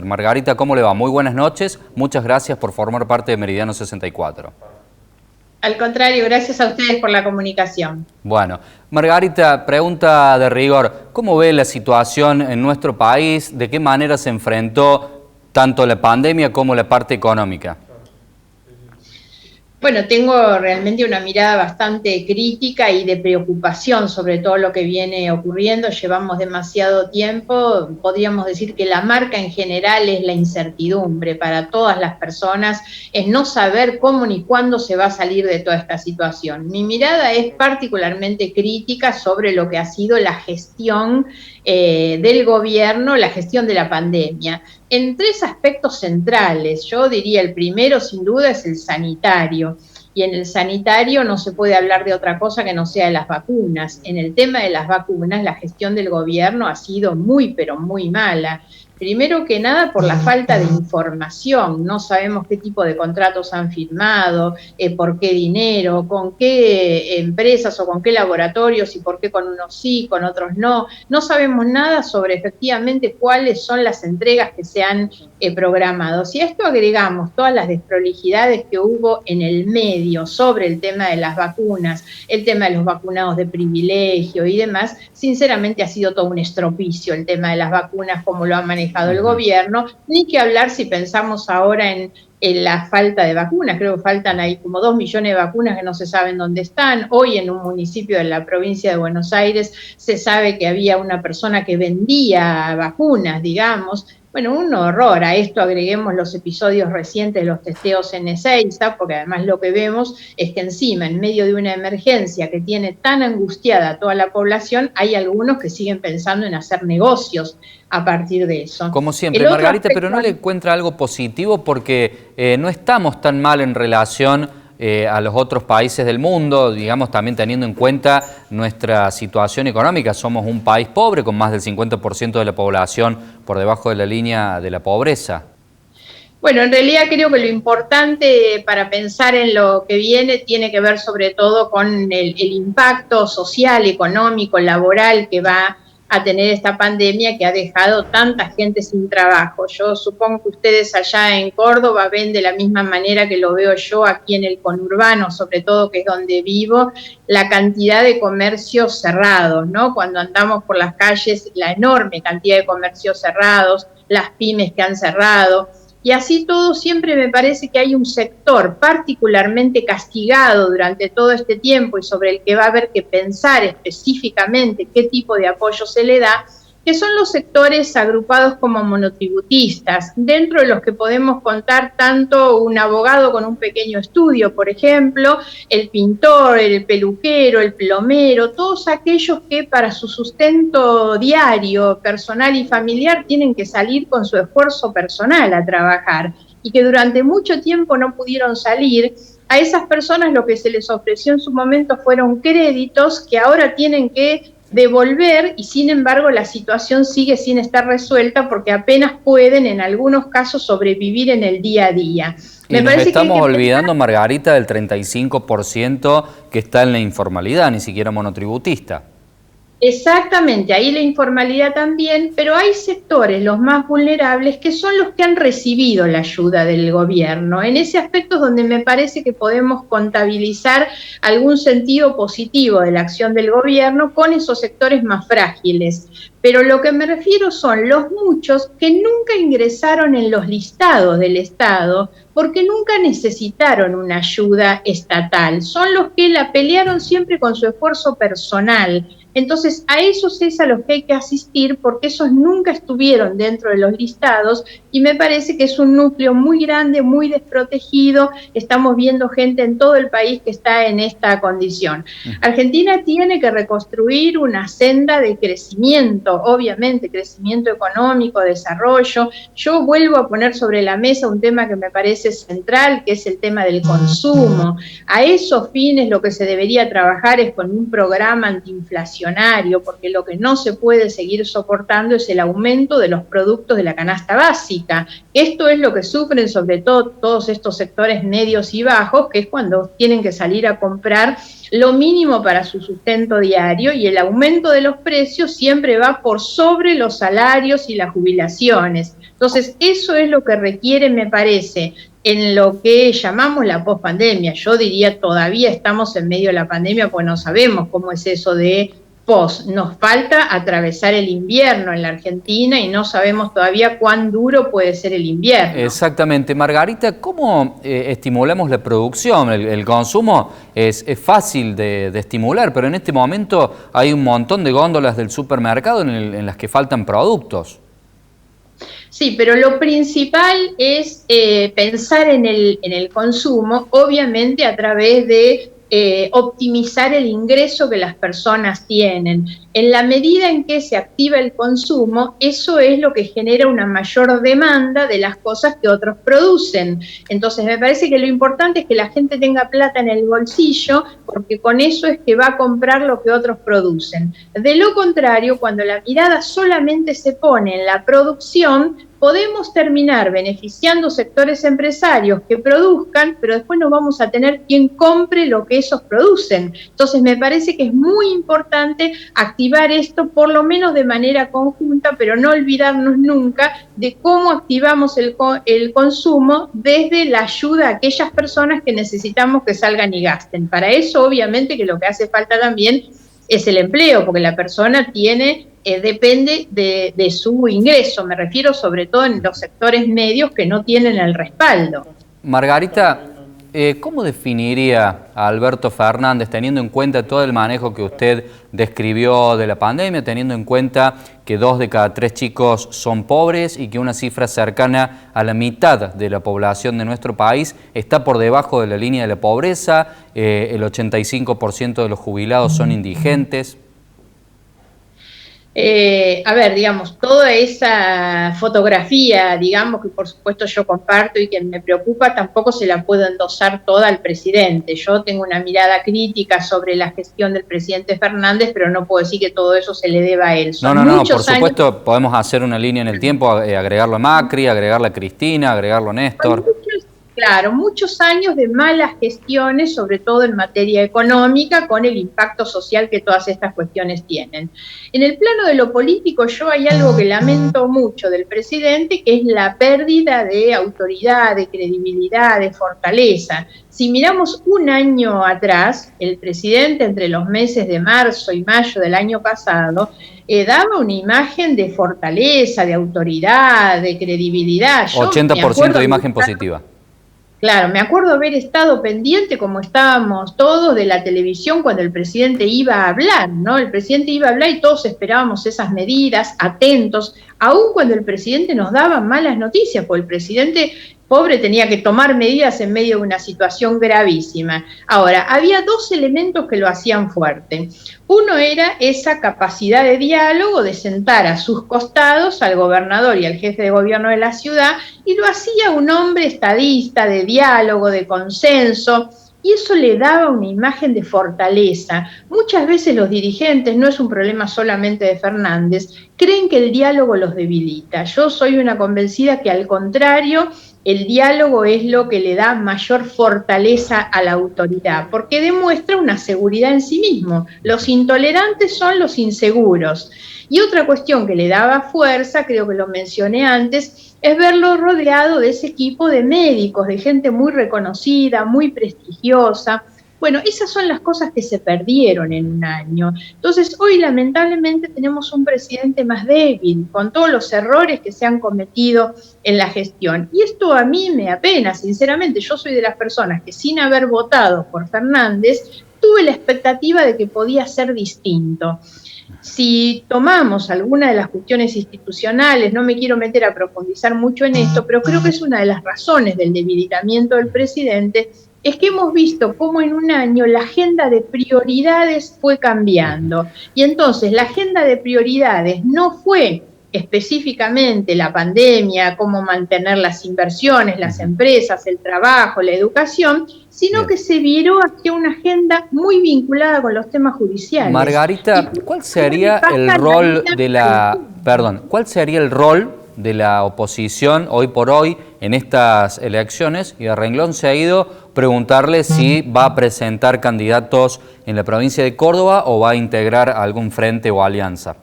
Margarita, ¿cómo le va? Muy buenas noches. Muchas gracias por formar parte de Meridiano 64. Al contrario, gracias a ustedes por la comunicación. Bueno, Margarita, pregunta de rigor. ¿Cómo ve la situación en nuestro país? ¿De qué manera se enfrentó tanto la pandemia como la parte económica? Bueno, tengo realmente una mirada bastante crítica y de preocupación sobre todo lo que viene ocurriendo. Llevamos demasiado tiempo, podríamos decir que la marca en general es la incertidumbre para todas las personas, es no saber cómo ni cuándo se va a salir de toda esta situación. Mi mirada es particularmente crítica sobre lo que ha sido la gestión del gobierno, la gestión de la pandemia, en tres aspectos centrales. Yo diría el primero, sin duda, es el sanitario. Y en el sanitario no se puede hablar de otra cosa que no sea de las vacunas. En el tema de las vacunas, la gestión del gobierno ha sido muy, pero muy mala. Primero que nada por la falta de información, no sabemos qué tipo de contratos han firmado, por qué dinero, con qué empresas o con qué laboratorios y por qué con unos sí, con otros no. No sabemos nada sobre efectivamente cuáles son las entregas que se han programado. Si a esto agregamos todas las desprolijidades que hubo en el medio sobre el tema de las vacunas, el tema de los vacunados de privilegio y demás, sinceramente ha sido todo un estropicio el tema de las vacunas, como lo ha manejado el gobierno, ni que hablar si pensamos ahora en la falta de vacunas. Creo que faltan ahí como 2 millones de vacunas que no se saben dónde están. Hoy en un municipio de la provincia de Buenos Aires se sabe que había una persona que vendía vacunas, digamos. Bueno, un horror. A esto agreguemos los episodios recientes de los testeos en Ezeiza, porque además lo que vemos es que encima, en medio de una emergencia que tiene tan angustiada a toda la población, hay algunos que siguen pensando en hacer negocios a partir de eso. Como siempre, Margarita, pero ¿no le encuentra algo positivo? Porque no estamos tan mal en relación a los otros países del mundo, digamos, también teniendo en cuenta nuestra situación económica. Somos un país pobre con más del 50% de la población por debajo de la línea de la pobreza. Bueno, en realidad creo que lo importante para pensar en lo que viene tiene que ver sobre todo con el impacto social, económico, laboral que va a tener esta pandemia que ha dejado tanta gente sin trabajo. Yo supongo que ustedes allá en Córdoba ven de la misma manera que lo veo yo aquí en el conurbano, sobre todo que es donde vivo, la cantidad de comercios cerrados, ¿no? Cuando andamos por las calles, la enorme cantidad de comercios cerrados, las pymes que han cerrado. Y así todo siempre me parece que hay un sector particularmente castigado durante todo este tiempo y sobre el que va a haber que pensar específicamente qué tipo de apoyo se le da, que son los sectores agrupados como monotributistas, dentro de los que podemos contar tanto un abogado con un pequeño estudio, por ejemplo, el pintor, el peluquero, el plomero, todos aquellos que para su sustento diario, personal y familiar tienen que salir con su esfuerzo personal a trabajar y que durante mucho tiempo no pudieron salir. A esas personas lo que se les ofreció en su momento fueron créditos que ahora tienen que devolver y sin embargo la situación sigue sin estar resuelta porque apenas pueden en algunos casos sobrevivir en el día a día. Y nos estamos olvidando, Margarita, del 35% que está en la informalidad, ni siquiera monotributista. Exactamente, ahí la informalidad también, pero hay sectores, los más vulnerables, que son los que han recibido la ayuda del gobierno. En ese aspecto es donde me parece que podemos contabilizar algún sentido positivo de la acción del gobierno con esos sectores más frágiles. Pero lo que me refiero son los muchos que nunca ingresaron en los listados del Estado porque nunca necesitaron una ayuda estatal. Son los que la pelearon siempre con su esfuerzo personal. Entonces, a esos es a los que hay que asistir porque esos nunca estuvieron dentro de los listados y me parece que es un núcleo muy grande, muy desprotegido. Estamos viendo gente en todo el país que está en esta condición. Argentina tiene que reconstruir una senda de crecimiento, obviamente, crecimiento económico, desarrollo. Yo vuelvo a poner sobre la mesa un tema que me parece central, que es el tema del consumo. A esos fines lo que se debería trabajar es con un programa antiinflacionario, porque lo que no se puede seguir soportando es el aumento de los productos de la canasta básica. Esto es lo que sufren sobre todo todos estos sectores medios y bajos, que es cuando tienen que salir a comprar lo mínimo para su sustento diario y el aumento de los precios siempre va por sobre los salarios y las jubilaciones. Entonces, eso es lo que requiere, me parece, en lo que llamamos la pospandemia. Yo diría todavía estamos en medio de la pandemia, pues no sabemos cómo es eso de post. Nos falta atravesar el invierno en la Argentina y no sabemos todavía cuán duro puede ser el invierno. Exactamente. Margarita, ¿cómo estimulamos la producción? El consumo es fácil de estimular, pero en este momento hay un montón de góndolas del supermercado en las que faltan productos. Sí, pero lo principal es pensar en el consumo, obviamente a través de optimizar el ingreso que las personas tienen. En la medida en que se activa el consumo, eso es lo que genera una mayor demanda de las cosas que otros producen. Entonces me parece que lo importante es que la gente tenga plata en el bolsillo, porque con eso es que va a comprar lo que otros producen. De lo contrario, cuando la mirada solamente se pone en la producción, podemos terminar beneficiando sectores empresarios que produzcan, pero después no vamos a tener quien compre lo que esos producen. Entonces me parece que es muy importante activar esto por lo menos de manera conjunta, pero no olvidarnos nunca de cómo activamos el consumo desde la ayuda a aquellas personas que necesitamos que salgan y gasten. Para eso obviamente que lo que hace falta también es el empleo, porque la persona depende de su ingreso, me refiero sobre todo en los sectores medios que no tienen el respaldo. Margarita, ¿cómo definiría a Alberto Fernández, teniendo en cuenta todo el manejo que usted describió de la pandemia, teniendo en cuenta que 2 de cada 3 chicos son pobres y que una cifra cercana a la mitad de la población de nuestro país está por debajo de la línea de la pobreza, el 85% de los jubilados son indigentes? A ver, digamos, toda esa fotografía, digamos, que por supuesto yo comparto y que me preocupa, tampoco se la puedo endosar toda al presidente. Yo tengo una mirada crítica sobre la gestión del presidente Fernández, pero no puedo decir que todo eso se le deba a él. Son no, por supuesto podemos hacer una línea en el tiempo, agregarlo a Macri, agregarlo a Cristina, agregarlo a Néstor. Claro, muchos años de malas gestiones, sobre todo en materia económica, con el impacto social que todas estas cuestiones tienen. En el plano de lo político, yo hay algo que lamento mucho del presidente, que es la pérdida de autoridad, de credibilidad, de fortaleza. Si miramos un año atrás, el presidente entre los meses de marzo y mayo del año pasado, daba una imagen de fortaleza, de autoridad, de credibilidad. 80% de imagen positiva. Claro, me acuerdo haber estado pendiente, como estábamos todos, de la televisión cuando el presidente iba a hablar, ¿no? El presidente iba a hablar y todos esperábamos esas medidas, atentos, aun cuando el presidente nos daba malas noticias, porque el presidente pobre tenía que tomar medidas en medio de una situación gravísima. Ahora, había 2 elementos que lo hacían fuerte. Uno era esa capacidad de diálogo, de sentar a sus costados al gobernador y al jefe de gobierno de la ciudad, y lo hacía un hombre estadista, de diálogo, de consenso, y eso le daba una imagen de fortaleza. Muchas veces los dirigentes, no es un problema solamente de Fernández, creen que el diálogo los debilita. Yo soy una convencida que al contrario, el diálogo es lo que le da mayor fortaleza a la autoridad, porque demuestra una seguridad en sí mismo. Los intolerantes son los inseguros. Y otra cuestión que le daba fuerza, creo que lo mencioné antes, es verlo rodeado de ese equipo de médicos, de gente muy reconocida, muy prestigiosa. Bueno, esas son las cosas que se perdieron en un año. Entonces, hoy lamentablemente tenemos un presidente más débil, con todos los errores que se han cometido en la gestión. Y esto a mí me apena, sinceramente. Yo soy de las personas que sin haber votado por Fernández, tuve la expectativa de que podía ser distinto. Si tomamos alguna de las cuestiones institucionales, no me quiero meter a profundizar mucho en esto, pero creo que es una de las razones del debilitamiento del presidente, es que hemos visto cómo en un año la agenda de prioridades fue cambiando. Y entonces la agenda de prioridades no fue específicamente la pandemia, cómo mantener las inversiones, las empresas, el trabajo, la educación, sino que se viró hacia una agenda muy vinculada con los temas judiciales. Margarita, ¿cuál sería el rol de ¿cuál sería el rol de la oposición hoy por hoy en estas elecciones? Y a renglón seguido preguntarle si va a presentar candidatos en la provincia de Córdoba o va a integrar algún frente o alianza.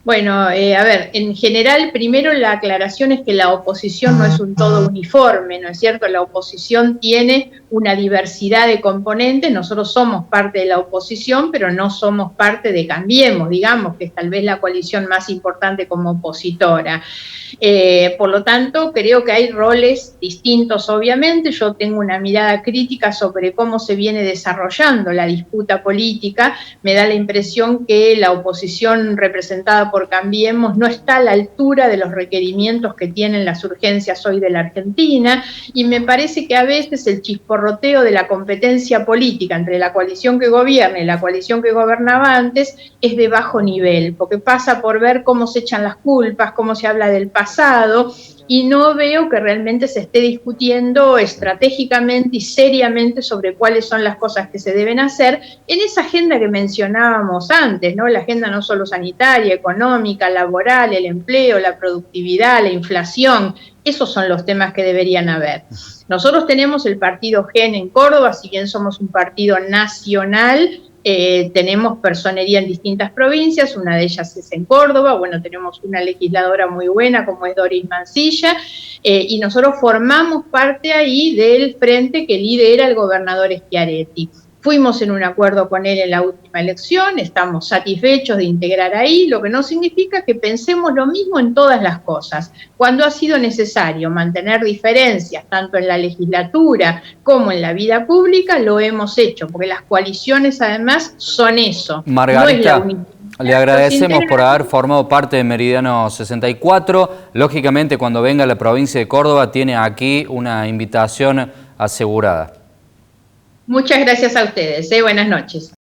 Bueno, a ver, en general, primero la aclaración es que la oposición no es un todo uniforme, ¿no es cierto? La oposición tiene una diversidad de componentes, nosotros somos parte de la oposición, pero no somos parte de Cambiemos, digamos, que es tal vez la coalición más importante como opositora. Por lo tanto, creo que hay roles distintos, obviamente. Yo tengo una mirada crítica sobre cómo se viene desarrollando la disputa política. Me da la impresión que la oposición representada por Cambiemos no está a la altura de los requerimientos que tienen las urgencias hoy de la Argentina, y me parece que a veces el chisporroteo de la competencia política entre la coalición que gobierna y la coalición que gobernaba antes es de bajo nivel, porque pasa por ver cómo se echan las culpas, cómo se habla del pasado, y no veo que realmente se esté discutiendo estratégicamente y seriamente sobre cuáles son las cosas que se deben hacer en esa agenda que mencionábamos antes, ¿no? La agenda no solo sanitaria, económica, laboral, el empleo, la productividad, la inflación. Esos son los temas que deberían haber. Nosotros tenemos el partido GEN en Córdoba, si bien somos un partido nacional, tenemos personería en distintas provincias, una de ellas es en Córdoba. Bueno, tenemos una legisladora muy buena como es Doris Mancilla, y nosotros formamos parte ahí del frente que lidera el gobernador Schiaretti. Fuimos en un acuerdo con él en la última elección, estamos satisfechos de integrar ahí, lo que no significa que pensemos lo mismo en todas las cosas. Cuando ha sido necesario mantener diferencias, tanto en la legislatura como en la vida pública, lo hemos hecho, porque las coaliciones además son eso. Margarita, no es la le agradecemos por haber formado parte de Meridiano 64. Lógicamente, cuando venga a la provincia de Córdoba, tiene aquí una invitación asegurada. Muchas gracias a ustedes. Buenas noches.